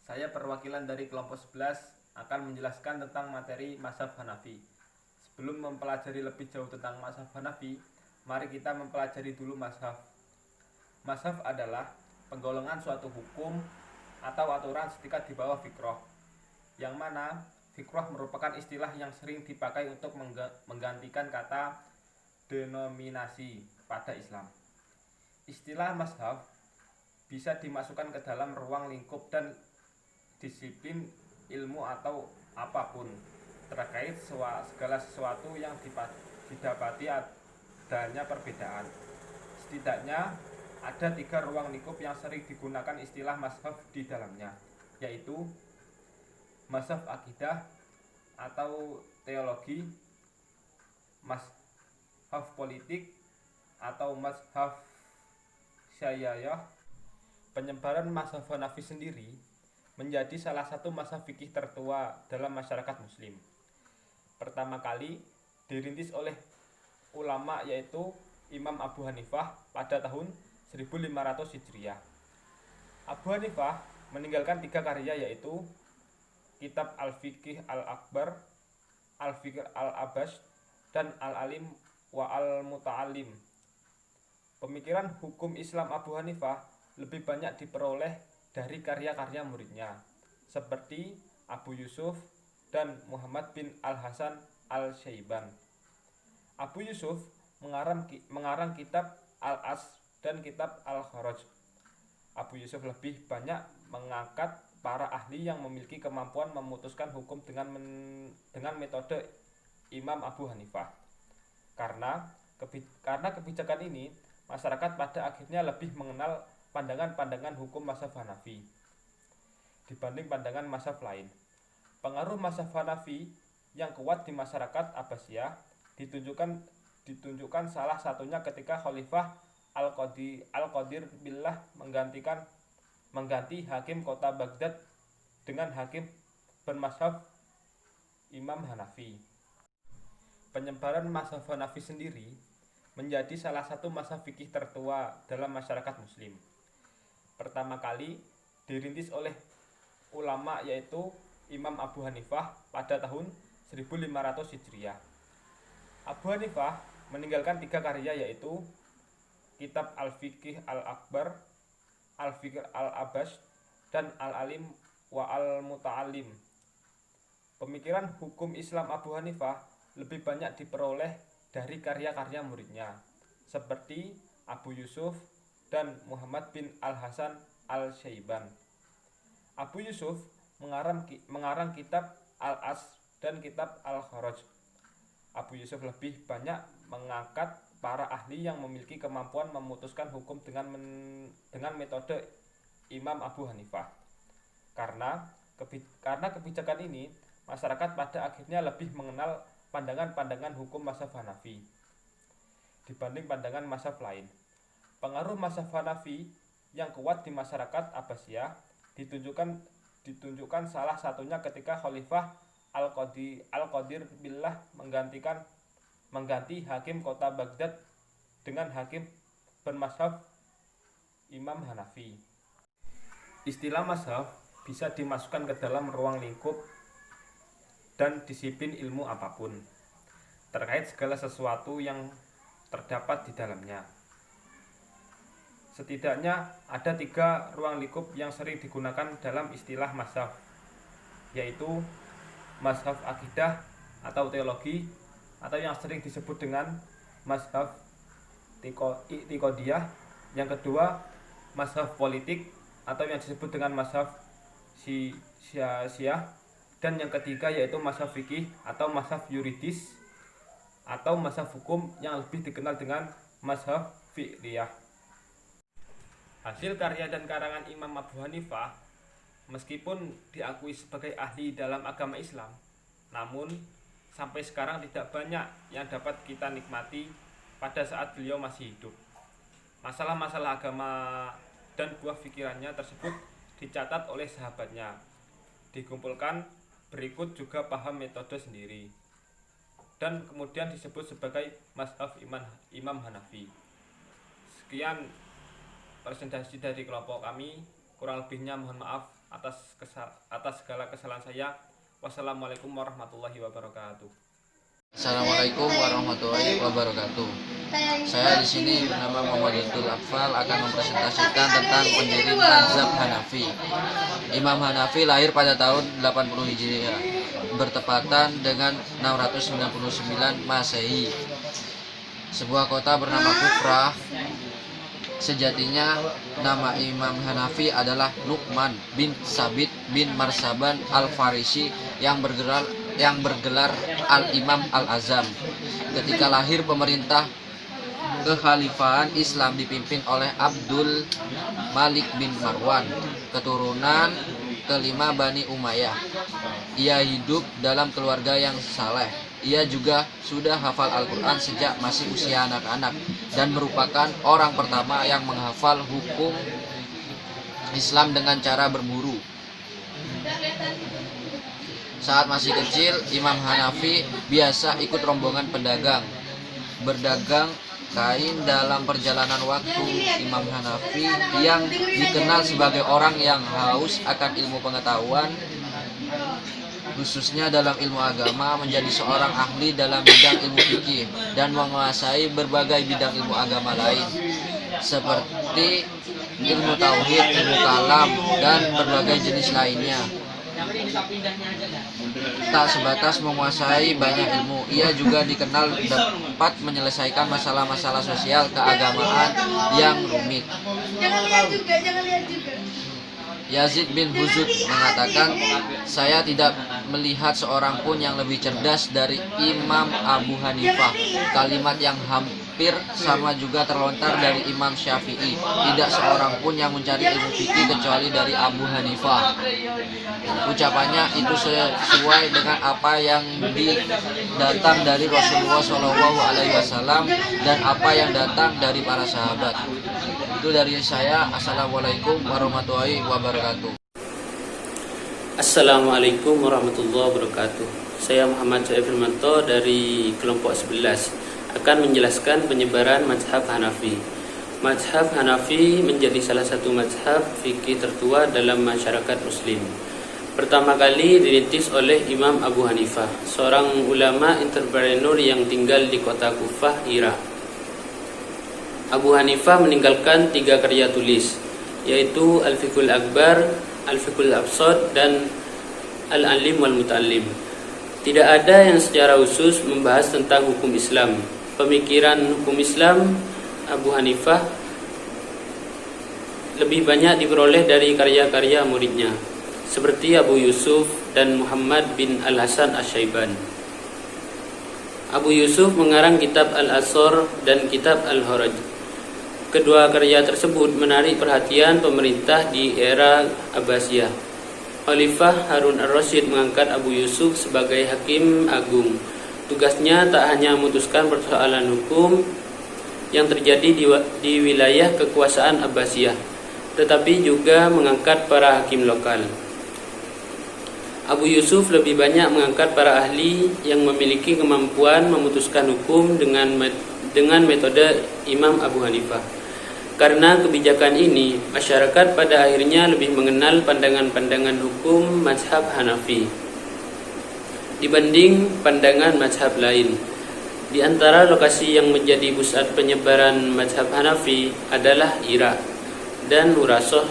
Saya perwakilan dari kelompok 11 akan menjelaskan tentang materi mazhab Hanafi. Sebelum mempelajari lebih jauh tentang mazhab Hanafi, mari kita mempelajari dulu mazhab. Mazhab adalah penggolongan suatu hukum atau aturan setingkat di bawah fikroh, yang mana fikroh merupakan istilah yang sering dipakai untuk menggantikan kata denominasi pada Islam. Istilah mazhab bisa dimasukkan ke dalam ruang lingkup dan disiplin ilmu atau apapun terkait segala sesuatu yang didapati adanya perbedaan. Setidaknya ada 3 ruang lingkup yang sering digunakan istilah mazhab di dalamnya, yaitu mazhab akidah atau teologi, mazhab politik atau mazhab syariah. Penyebaran mazhab Hanafi sendiri menjadi salah satu mazhab fikih tertua dalam masyarakat muslim. Pertama kali dirintis oleh ulama yaitu Imam Abu Hanifah pada tahun 1500 Hijriah. Abu Hanifah meninggalkan 3 karya yaitu Kitab Al-Fiqh Al-Akbar, Al-Fiqh Al-Abbas, dan Al-Alim wa Al-Muta'alim. Pemikiran hukum Islam Abu Hanifah lebih banyak diperoleh dari karya-karya muridnya seperti Abu Yusuf dan Muhammad bin Al-Hasan Al-Syaiban. Abu Yusuf mengarang kitab Al-As dan kitab Al-Kharaj. Abu Yusuf lebih banyak mengangkat para ahli yang memiliki kemampuan memutuskan hukum dengan metode Imam Abu Hanifah. Karena kebijakan ini, masyarakat pada akhirnya lebih mengenal pandangan-pandangan hukum mazhab Hanafi dibanding pandangan mazhab lain. Pengaruh mazhab Hanafi yang kuat di masyarakat Abbasiyah ditunjukkan salah satunya ketika Khalifah Al-Qadir Billah mengganti hakim kota Baghdad dengan hakim bermazhab Imam Hanafi. Penyebaran mazhab Hanafi sendiri menjadi salah satu mazhab fikih tertua dalam masyarakat muslim. Pertama kali dirintis oleh ulama yaitu Imam Abu Hanifah pada tahun 1500 Hijriah. Abu Hanifah meninggalkan 3 karya yaitu Kitab Al-Fiqh Al-Akbar, Al-Fiqh Al-Abbas, dan Al-Alim wa Al-Muta'alim. Pemikiran hukum Islam Abu Hanifah lebih banyak diperoleh dari karya-karya muridnya seperti Abu Yusuf dan Muhammad bin Al-Hasan Al-Syaiban. Abu Yusuf mengarang kitab Al-As dan kitab Al-Kharaj. Abu Yusuf lebih banyak mengangkat para ahli yang memiliki kemampuan memutuskan hukum dengan metode Imam Abu Hanifah. Karena kebijakan ini, masyarakat pada akhirnya lebih mengenal pandangan-pandangan hukum mazhab Hanafi dibanding pandangan mazhab lain. Pengaruh mazhab Hanafi yang kuat di masyarakat Abbasiyah ditunjukkan salah satunya ketika Khalifah Al-Qadir Billah mengganti hakim kota Baghdad dengan hakim bermazhab Imam Hanafi. Istilah mazhab bisa dimasukkan ke dalam ruang lingkup dan disiplin ilmu apapun terkait segala sesuatu yang terdapat di dalamnya. Setidaknya ada 3 ruang lingkup yang sering digunakan dalam istilah mazhab, yaitu mazhab akidah atau teologi, atau yang sering disebut dengan mazhab i'tiqadiyah. Yang kedua, mazhab politik atau yang disebut dengan mazhab syiah. Dan yang ketiga yaitu mazhab fikih atau mazhab yuridis atau mazhab hukum yang lebih dikenal dengan mazhab fiqhiyah. Hasil karya dan karangan Imam Abu Hanifah meskipun diakui sebagai ahli dalam agama Islam, namun sampai sekarang tidak banyak yang dapat kita nikmati pada saat beliau masih hidup. Masalah-masalah agama dan buah pikirannya tersebut dicatat oleh sahabatnya, dikumpulkan berikut juga paham metode sendiri, dan kemudian disebut sebagai mazhab Imam Hanafi. Sekian presentasi dari kelompok kami, kurang lebihnya mohon maaf. atas segala kesalahan saya. Wassalamualaikum warahmatullahi wabarakatuh. Assalamualaikum warahmatullahi wabarakatuh. Saya di sini bernama Muhammad Abdul Akfal akan mempresentasikan tentang pendiri mazhab Hanafi. Imam Hanafi lahir pada tahun 80 Hijriah, bertepatan dengan 699 Masehi. Sebuah kota bernama Kufrah. Sejatinya nama Imam Hanafi adalah Nu'man bin Sabit bin Marsaban Al-Farisi yang bergelar Al-Imam Al-Azam. Ketika lahir, pemerintah kekhalifahan Islam dipimpin oleh Abdul Malik bin Marwan, keturunan kelima Bani Umayyah. Ia hidup dalam keluarga yang saleh. Ia juga sudah hafal Al-Quran sejak masih usia anak-anak dan merupakan orang pertama yang menghafal hukum Islam dengan cara berburu. Saat masih kecil, Imam Hanafi biasa ikut rombongan pedagang berdagang kain. Dalam perjalanan waktu, Imam Hanafi yang dikenal sebagai orang yang haus akan ilmu pengetahuan, khususnya dalam ilmu agama, menjadi seorang ahli dalam bidang ilmu fikih dan menguasai berbagai bidang ilmu agama lain seperti ilmu tauhid, ilmu kalam, dan berbagai jenis lainnya. Tak sebatas menguasai banyak ilmu, ia juga dikenal dapat menyelesaikan masalah-masalah sosial keagamaan yang rumit. Yazid bin Huzud mengatakan, "Saya tidak melihat seorang pun yang lebih cerdas dari Imam Abu Hanifah." Kalimat yang hampir sama juga terlontar dari Imam Syafi'i. Tidak seorang pun yang mencari ilmu fikih kecuali dari Abu Hanifah. Ucapannya itu sesuai dengan apa yang datang dari Rasulullah SAW dan apa yang datang dari para sahabat. Itu dari saya. Assalamualaikum warahmatullahi wabarakatuh. Assalamualaikum warahmatullahi wabarakatuh. Saya Muhammad Syaif Firmanto dari kelompok 11 akan menjelaskan penyebaran mazhab Hanafi. Mazhab Hanafi menjadi salah satu mazhab fikih tertua dalam masyarakat muslim. Pertama kali dirintis oleh Imam Abu Hanifah, seorang ulama entrepreneur yang tinggal di kota Kufah, Irak. Abu Hanifah meninggalkan 3 karya tulis, yaitu Al-Fiqhul Akbar, Al-Fiqhul Absad, dan Al-Alim wal Muta'allim. Tidak ada yang secara khusus membahas tentang hukum Islam. Pemikiran hukum Islam Abu Hanifah lebih banyak diperoleh dari karya-karya muridnya, seperti Abu Yusuf dan Muhammad bin Al-Hasan Asy-Syaiban. Abu Yusuf mengarang kitab Al-Asar dan kitab Al-Haraj. Kedua karya tersebut menarik perhatian pemerintah di era Abbasiyah. Khalifah Harun ar-Rasyid mengangkat Abu Yusuf sebagai hakim agung. Tugasnya tak hanya memutuskan persoalan hukum yang terjadi di wilayah kekuasaan Abbasiyah, tetapi juga mengangkat para hakim lokal. Abu Yusuf lebih banyak mengangkat para ahli yang memiliki kemampuan memutuskan hukum dengan metode Imam Abu Hanifah. Karena kebijakan ini, masyarakat pada akhirnya lebih mengenal pandangan-pandangan hukum mazhab Hanafi dibanding pandangan mazhab lain. Di antara lokasi yang menjadi pusat penyebaran mazhab Hanafi adalah Irak dan Khurasan,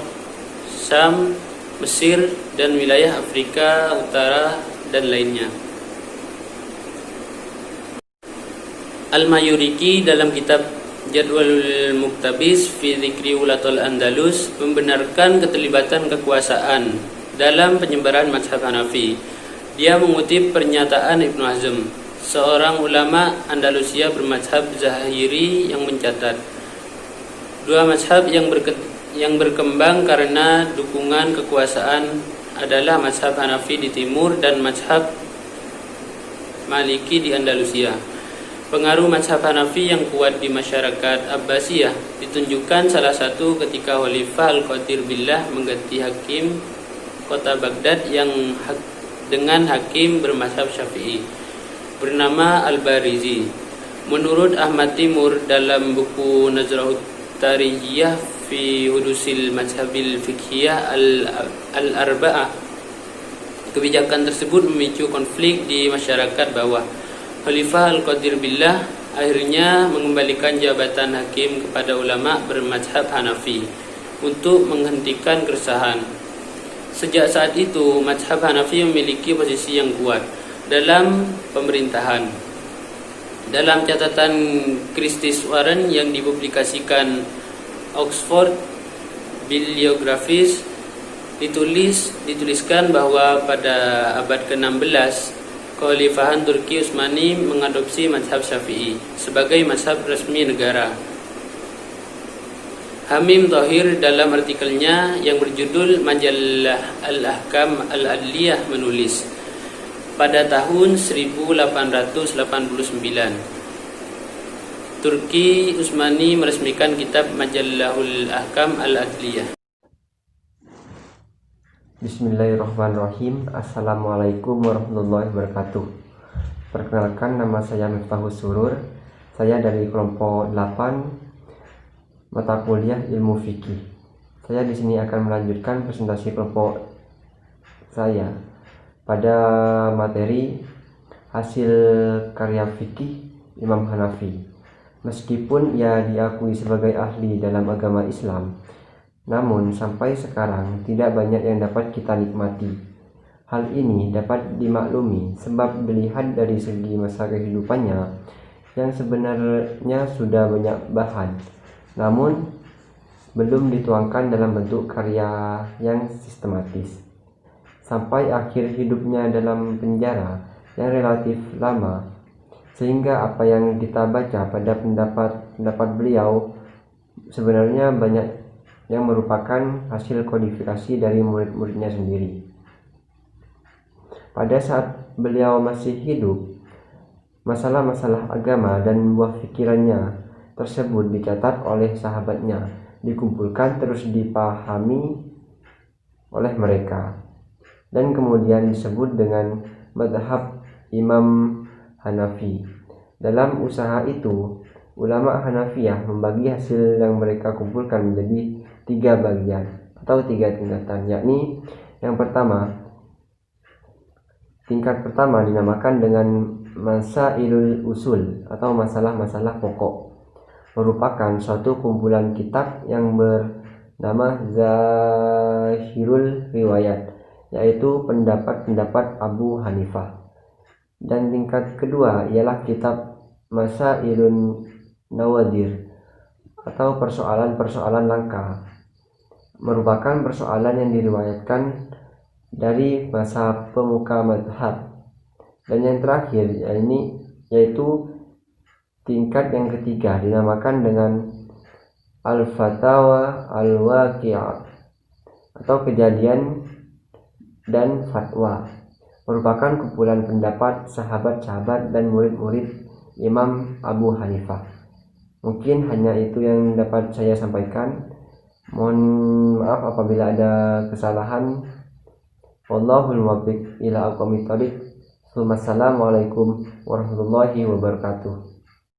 Syam, Mesir, dan wilayah Afrika Utara dan lainnya. Al-Mayyuriki dalam kitab Jadwalul Muktabis fi Dzikri Ulatul Andalus membenarkan keterlibatan kekuasaan dalam penyebaran mazhab Hanafi. Dia mengutip pernyataan Ibnu Hazm, seorang ulama Andalusia bermazhab Zahiri, yang mencatat, dua mazhab yang berkembang karena dukungan kekuasaan adalah mazhab Hanafi di timur dan mazhab Maliki di Andalusia. Pengaruh mazhab Hanafi yang kuat di masyarakat Abbasiyah ditunjukkan salah satu ketika Khalifah Al-Qadir Billah mengganti hakim kota Baghdad yang dengan hakim bermazhab Syafi'i bernama Al-Barizi. Menurut Ahmad Timur dalam buku Nazrahut Tarihiyah fi hudusil mazhabil fiqhiyah al-arba'ah. Kebijakan tersebut memicu konflik di masyarakat bawah. Khalifah Al-Qadir Billah akhirnya mengembalikan jabatan hakim kepada ulama bermazhab Hanafi untuk menghentikan keresahan. Sejak saat itu, mazhab Hanafi memiliki posisi yang kuat dalam pemerintahan. Dalam catatan Christie's Warren yang dipublikasikan Oxford Bibliographies dituliskan bahwa pada abad ke-16 Kekhalifahan Turki Utsmani mengadopsi mazhab Syafi'i sebagai mazhab resmi negara. Hamim Thohir dalam artikelnya yang berjudul Majalah Al-Ahkam Al-Adliyah menulis, pada tahun 1889 Turki Utsmani meresmikan kitab Majallahul Ahkam Al-Adliyah. Bismillahirrahmanirrahim. Assalamualaikum warahmatullahi wabarakatuh. Perkenalkan, nama saya Miftahus Surur. Saya dari kelompok 8 mata kuliah ilmu fikih. Saya di sini akan melanjutkan presentasi kelompok saya pada materi hasil karya fikih Imam Hanafi. Meskipun ia diakui sebagai ahli dalam agama Islam, namun sampai sekarang tidak banyak yang dapat kita nikmati. Hal ini dapat dimaklumi sebab dilihat dari segi masa kehidupannya yang sebenarnya sudah banyak bahan, namun belum dituangkan dalam bentuk karya yang sistematis. Sampai akhir hidupnya dalam penjara yang relatif lama, sehingga apa yang kita baca pada pendapat beliau sebenarnya banyak yang merupakan hasil kodifikasi dari murid-muridnya sendiri. Pada saat beliau masih hidup, masalah-masalah agama dan buah pikirannya tersebut dicatat oleh sahabatnya, dikumpulkan terus dipahami oleh mereka, dan kemudian disebut dengan madhab Imam Hanafi. Dalam usaha itu, ulama Hanafiyah membagi hasil yang mereka kumpulkan menjadi 3 bagian atau 3 tingkatan, yakni yang pertama, tingkat pertama dinamakan dengan Masailul Usul atau masalah-masalah pokok, merupakan suatu kumpulan kitab yang bernama Zahirul Riwayat, yaitu pendapat-pendapat Abu Hanifah. Dan tingkat kedua ialah kitab Masailun Nawadir atau persoalan-persoalan langka, merupakan persoalan yang diriwayatkan dari masa pemuka madhab. Dan yang terakhir yaitu tingkat yang ketiga dinamakan dengan Al-Fatawa Al-Waqi'ah atau kejadian dan fatwa, merupakan kumpulan pendapat sahabat-sahabat dan murid-murid Imam Abu Hanifah. Mungkin hanya itu yang dapat saya sampaikan. Mohon maaf apabila ada kesalahan. Wallahul muwaffiq ila aqwamit thoriq. Wassalamualaikum warahmatullahi wabarakatuh.